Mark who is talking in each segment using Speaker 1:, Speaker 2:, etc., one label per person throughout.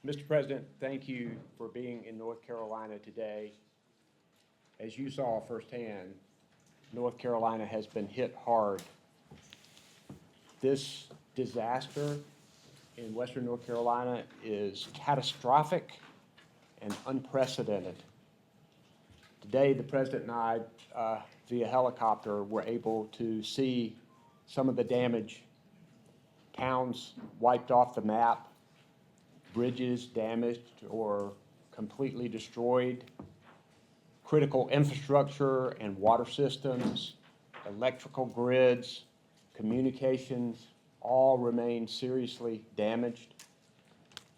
Speaker 1: Mr. President, thank you for being in North Carolina today. As you saw firsthand, North Carolina has been hit hard. This disaster in Western North Carolina is catastrophic and unprecedented. Today, the President and I, via helicopter, were able to see some of the damage. Towns wiped off the map, bridges damaged or completely destroyed, critical infrastructure and water systems, electrical grids, communications, all remain seriously damaged.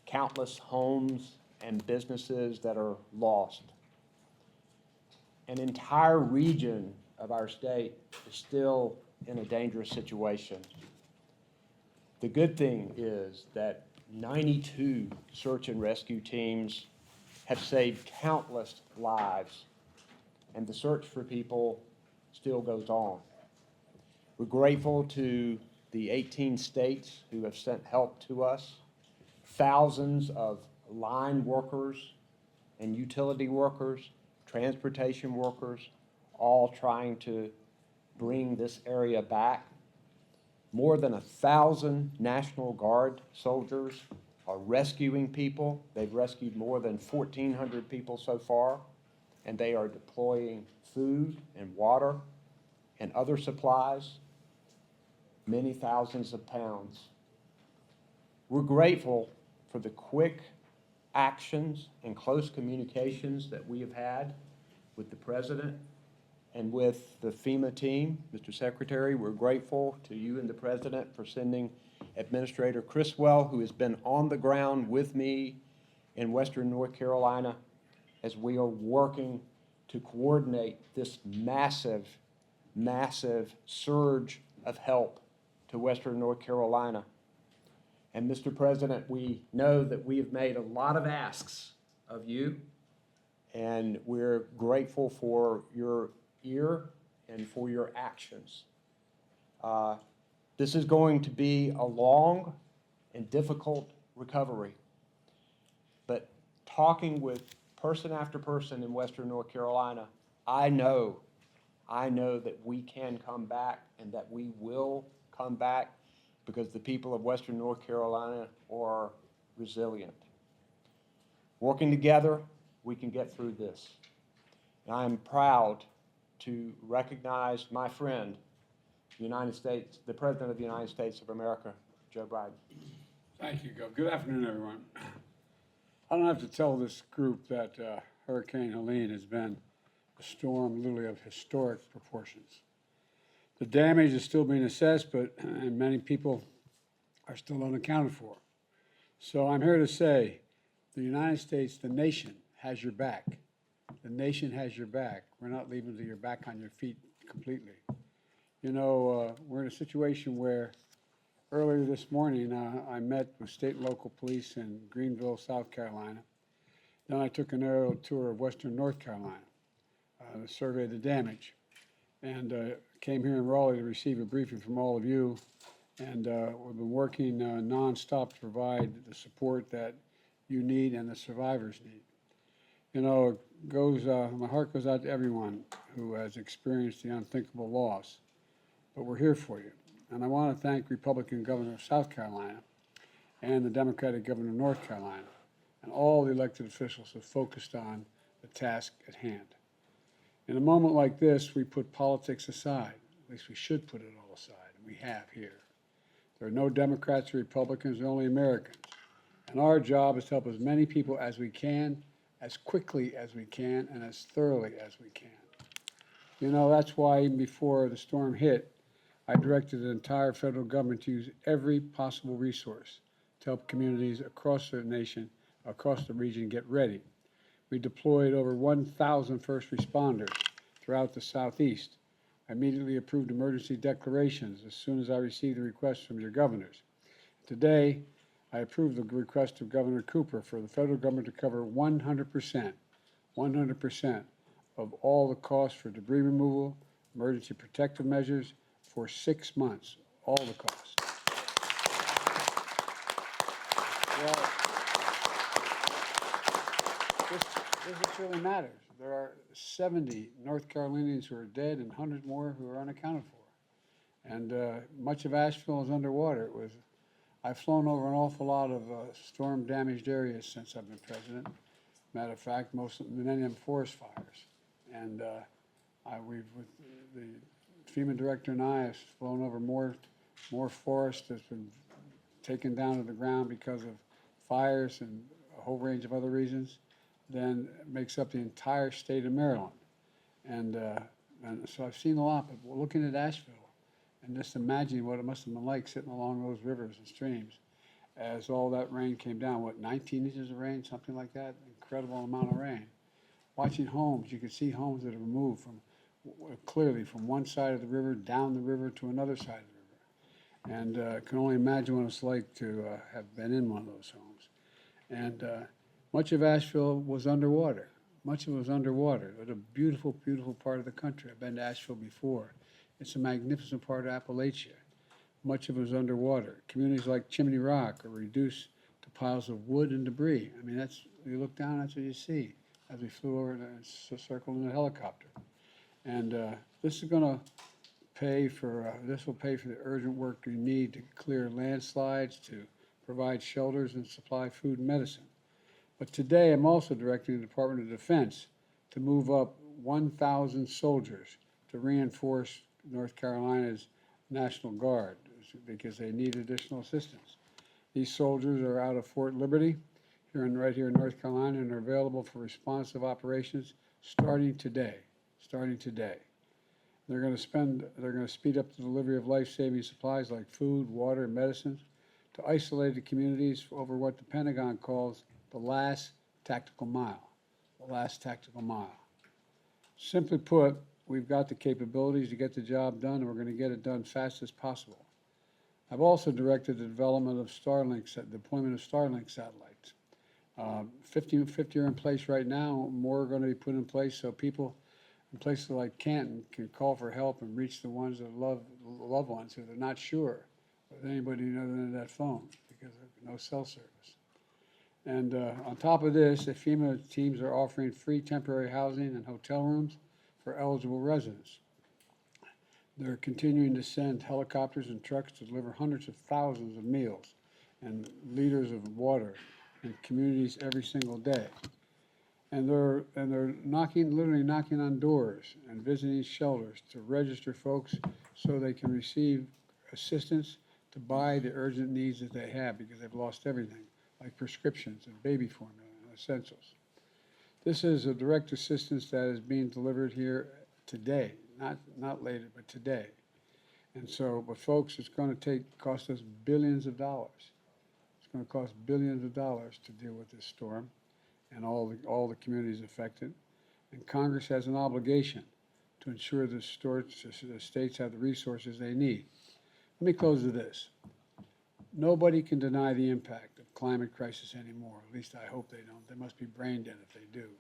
Speaker 1: Countless homes and businesses that are lost. An entire region of our state is still in a dangerous situation. The good thing is that 92 search and rescue teams have saved countless lives, and the search for people still goes on. We're grateful to the 18 states who have sent help to us, thousands of line workers and utility workers, transportation workers, all trying to bring this area back. More than 1,000 National Guard soldiers are rescuing people. They've rescued more than 1,400 people so far, and they are deploying food and water and other supplies, many thousands of pounds. We're grateful for the quick actions and close communications that we have had with the President and with the FEMA team. Mr. Secretary, we're grateful to you and the President for sending Administrator Criswell, who has been on the ground with me in Western North Carolina as we are working to coordinate this massive, massive surge of help to Western North Carolina. And Mr. President, we know that we have made a lot of asks of you, and we're grateful for your ear and for your actions. This is going to be a long and difficult recovery, but talking with person after person in Western North Carolina, I know that we can come back and that we will come back because the people of Western North Carolina are resilient. Working together, we can get through this. And I am proud to recognize my friend, the United States, the President of the United States of America, Joe Biden.
Speaker 2: Thank you, Gov. Good afternoon, everyone. I don't have to tell this group that Hurricane Helene has been a storm literally of historic proportions. The damage is still being assessed, and many people are still unaccounted for. So I'm here to say the United States, the nation, has your back. The nation has your back. We're not leaving till you're back on your feet completely. You know, we're in a situation where earlier this morning I met with state and local police in Greenville, South Carolina. Then I took an aerial tour of Western North Carolina to survey the damage, and came here in Raleigh to receive a briefing from all of you. And we've been working nonstop to provide the support that you need and the survivors need. You know, my heart goes out to everyone who has experienced the unthinkable loss, but we're here for you. And I want to thank Republican Governor of South Carolina and the Democratic Governor of North Carolina and all the elected officials who focused on the task at hand. In a moment like this, we put politics aside. At least we should put it all aside, and we have here. There are no Democrats or Republicans, there are only Americans. And our job is to help as many people as we can, as quickly as we can, and as thoroughly as we can. You know, that's why even before the storm hit, I directed the entire federal government to use every possible resource to help communities across the nation, across the region get ready. We deployed over 1,000 first responders throughout the Southeast. I immediately approved emergency declarations as soon as I received the request from your governors. Today, I approved the request of Governor Cooper for the federal government to cover 100% of all the costs for debris removal, emergency protective measures for 6 months, all the costs. Well, this really matters. There are 70 North Carolinians who are dead and hundreds more who are unaccounted for. And much of Asheville is underwater. I've flown over an awful lot of storm-damaged areas since I've been president. Matter of fact, most of many of them forest fires. And with the FEMA director and I have flown over more forest that's been taken down to the ground because of fires and a whole range of other reasons than makes up the entire state of Maryland. And so I've seen a lot, but we're looking at Asheville and just imagining what it must have been like sitting along those rivers and streams as all that rain came down. What, 19 inches of rain, something like that? Incredible amount of rain. Watching homes, you could see homes that are moved clearly from one side of the river down the river to another side of the river. And can only imagine what it's like to have been in one of those homes. And much of Asheville was underwater. Much of it was underwater. It was a beautiful, beautiful part of the country. I've been to Asheville before. It's a magnificent part of Appalachia. Much of it was underwater. Communities like Chimney Rock are reduced to piles of wood and debris. I mean, you look down, that's what you see as we flew over and circled in a helicopter. And this will pay for the urgent work you need to clear landslides, to provide shelters and supply food and medicine. But today I'm also directing the Department of Defense to move up 1,000 soldiers to reinforce North Carolina's National Guard because they need additional assistance. These soldiers are out of Fort Liberty right here in North Carolina and are available for responsive operations starting today. They're going to speed up the delivery of life-saving supplies like food, water, and medicines to isolated communities over what the Pentagon calls the last tactical mile. The last tactical mile. Simply put, we've got the capabilities to get the job done, and we're going to get it done fast as possible. I've also directed the development of deployment of Starlink satellites. 50 are in place right now. More are going to be put in place so people in places like Canton can call for help and reach the ones that loved ones who they're not sure with anybody other than that phone because of no cell service. And on top of this, the FEMA teams are offering free temporary housing and hotel rooms for eligible residents. They're continuing to send helicopters and trucks to deliver hundreds of thousands of meals and liters of water in communities every single day. And they're literally knocking on doors and visiting shelters to register folks so they can receive assistance to buy the urgent needs that they have because they've lost everything, like prescriptions and baby formula and essentials. This is a direct assistance that is being delivered here today, not later, but today. And so, but folks, it's going to cost us billions of dollars. It's going to cost billions of dollars to deal with this storm and all the communities affected. And Congress has an obligation to ensure the states have the resources they need. Let me close with this. Nobody can deny the impact of climate crisis anymore. At least I hope they don't. They must be brain dead if they do.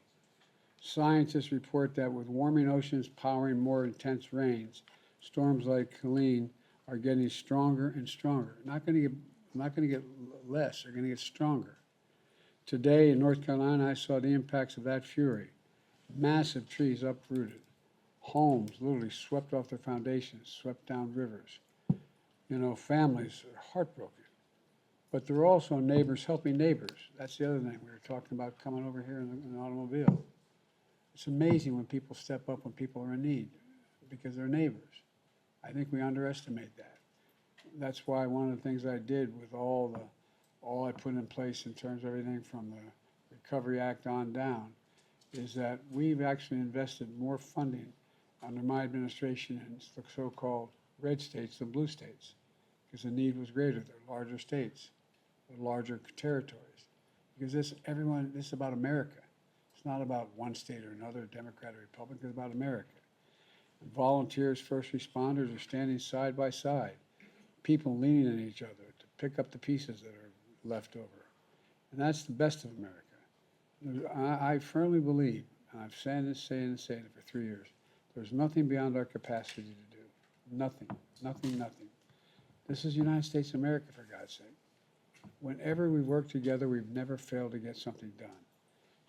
Speaker 2: Scientists report that with warming oceans powering more intense rains, storms like Helene are getting stronger and stronger. Not going to get less. They're going to get stronger. Today in North Carolina, I saw the impacts of that fury. Massive trees uprooted. Homes literally swept off their foundations, swept down rivers. You know, families are heartbroken. But there are also neighbors helping neighbors. That's the other thing. We were talking about coming over here in an automobile. It's amazing when people step up when people are in need because they're neighbors. I think we underestimate that. That's why one of the things I did with all I put in place in terms of everything from the Recovery Act on down is that we've actually invested more funding under my administration in the so-called red states than blue states because the need was greater. They're larger states, they're larger territories. Because this is about America. It's not about one state or another, Democrat or Republican, it's about America. And volunteers, first responders are standing side by side, people leaning on each other to pick up the pieces that are left over. And that's the best of America. I firmly believe, and I've said it for 3 years, there's nothing beyond our capacity to do. Nothing, nothing, nothing. This is the United States of America, for God's sake. Whenever we work together, we've never failed to get something done.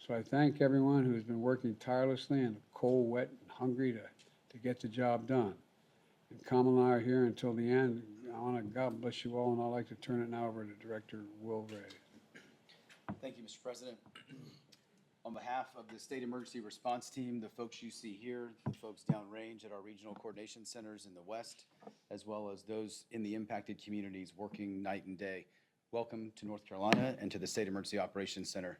Speaker 2: So I thank everyone who's been working tirelessly in the cold, wet, and hungry to get the job done. And Kamal and I are here until the end. I want to God bless you all, and I'd like to turn it now over to Director Will Ray.
Speaker 3: Thank you, Mr. President. On behalf of the State Emergency Response Team, the folks you see here, the folks downrange at our regional coordination centers in the west, as well as those in the impacted communities working night and day, welcome to North Carolina and to the State Emergency Operations Center.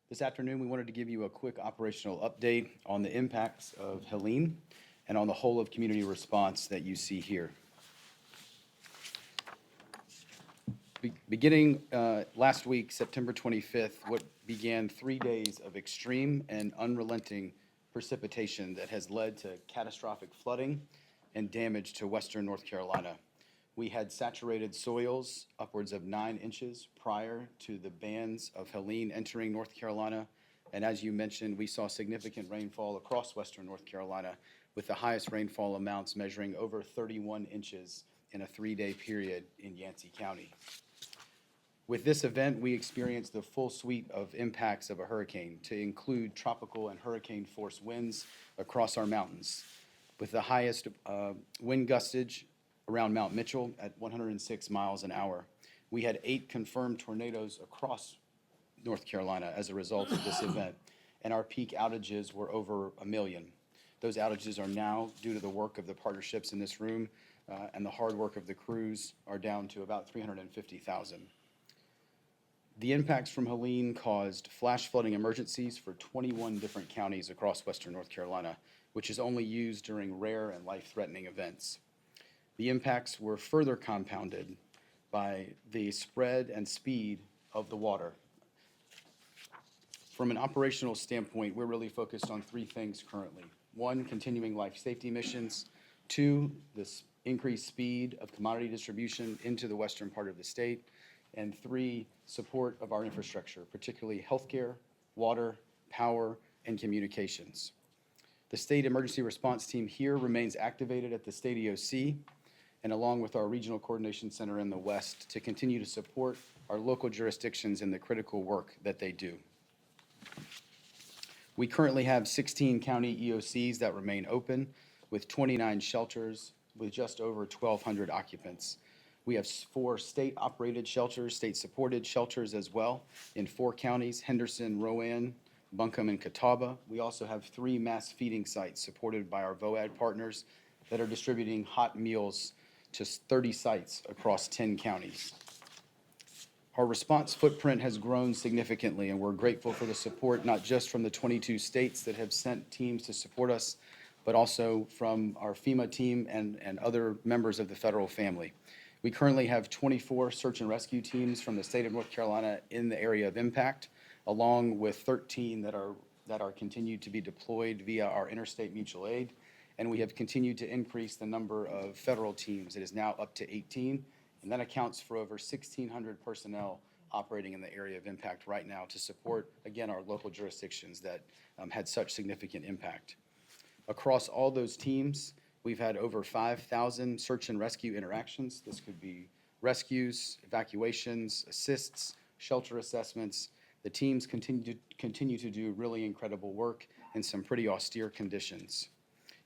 Speaker 3: This afternoon, we wanted to give you a quick operational update on the impacts of Helene and on the whole of community response that you see here. Beginning last week, September 25th, what began 3 days of extreme and unrelenting precipitation that has led to catastrophic flooding and damage to western North Carolina. We had saturated soils upwards of 9 inches prior to the bands of Helene entering North Carolina. And as you mentioned, we saw significant rainfall across western North Carolina, with the highest rainfall amounts measuring over 31 inches in a 3-day period in Yancey County. With this event, we experienced the full suite of impacts of a hurricane, to include tropical and hurricane force winds across our mountains, with the highest wind gustage around Mount Mitchell at 106 miles an hour. We had 8 confirmed tornadoes across North Carolina as a result of this event, and our peak outages were over 1 million. Those outages are now, due to the work of the partnerships in this room and the hard work of the crews, are down to about 350,000. The impacts from Helene caused flash flooding emergencies for 21 different counties across western North Carolina, which is only used during rare and life-threatening events. The impacts were further compounded by the spread and speed of the water. From an operational standpoint, we're really focused on 3 things currently. 1, continuing life safety missions. 2, this increased speed of commodity distribution into the western part of the state. And 3, support of our infrastructure, particularly healthcare, water, power, and communications. The State Emergency Response Team here remains activated at the State EOC, and along with our Regional Coordination Center in the West, to continue to support our local jurisdictions in the critical work that they do. We currently have 16 county EOCs that remain open, with 29 shelters with just over 1,200 occupants. We have 4 state-operated shelters, state-supported shelters as well, in 4 counties: Henderson, Rowan, Buncombe, and Catawba. We also have 3 mass feeding sites supported by our VOAD partners that are distributing hot meals to 30 sites across 10 counties. Our response footprint has grown significantly, and we're grateful for the support not just from the 22 states that have sent teams to support us, but also from our FEMA team and other members of the federal family. We currently have 24 search and rescue teams from the state of North Carolina in the area of impact, along with 13 that are continued to be deployed via our interstate mutual aid. And we have continued to increase the number of federal teams. It is now up to 18, and that accounts for over 1,600 personnel operating in the area of impact right now to support, again, our local jurisdictions that had such significant impact. Across all those teams, we've had over 5,000 search and rescue interactions. This could be rescues, evacuations, assists, shelter assessments. The teams continue to do really incredible work in some pretty austere conditions.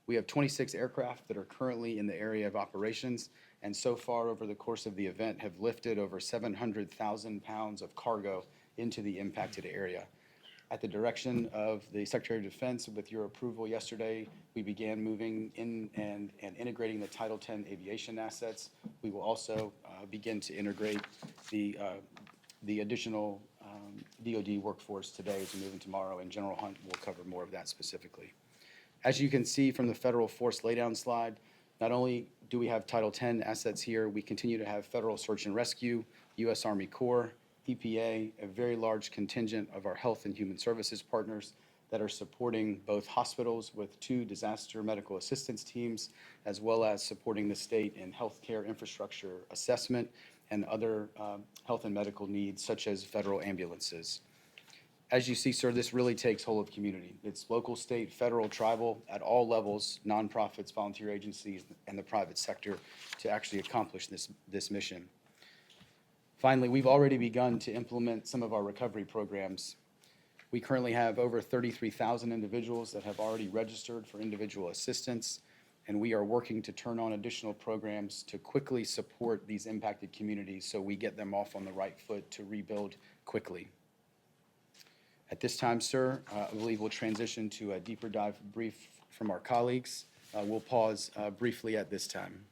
Speaker 3: We have 26 aircraft that are currently in the area of operations, and so far over the course of the event have lifted over 700,000 pounds of cargo into the impacted area. At the direction of the Secretary of Defense, with your approval yesterday, we began moving in and integrating the Title X aviation assets. We will also begin to integrate the additional DoD workforce today as we move in tomorrow, and General Hunt will cover more of that specifically. As you can see from the federal force laydown slide, not only do we have Title X assets here, we continue to have federal search and rescue, U.S. Army Corps, EPA, a very large contingent of our health and human services partners that are supporting both hospitals with 2 disaster medical assistance teams, as well as supporting the state in healthcare infrastructure assessment and other health and medical needs, such as federal ambulances. As you see, sir, this really takes whole of community. It's local, state, federal, tribal, at all levels, nonprofits, volunteer agencies, and the private sector to actually accomplish this mission. Finally, we've already begun to implement some of our recovery programs. We currently have over 33,000 individuals that have already registered for individual assistance, and we are working to turn on additional programs to quickly support these impacted communities so we get them off on the right foot to rebuild quickly. At this time, sir, I believe we'll transition to a deeper dive brief from our colleagues. We'll pause briefly at this time.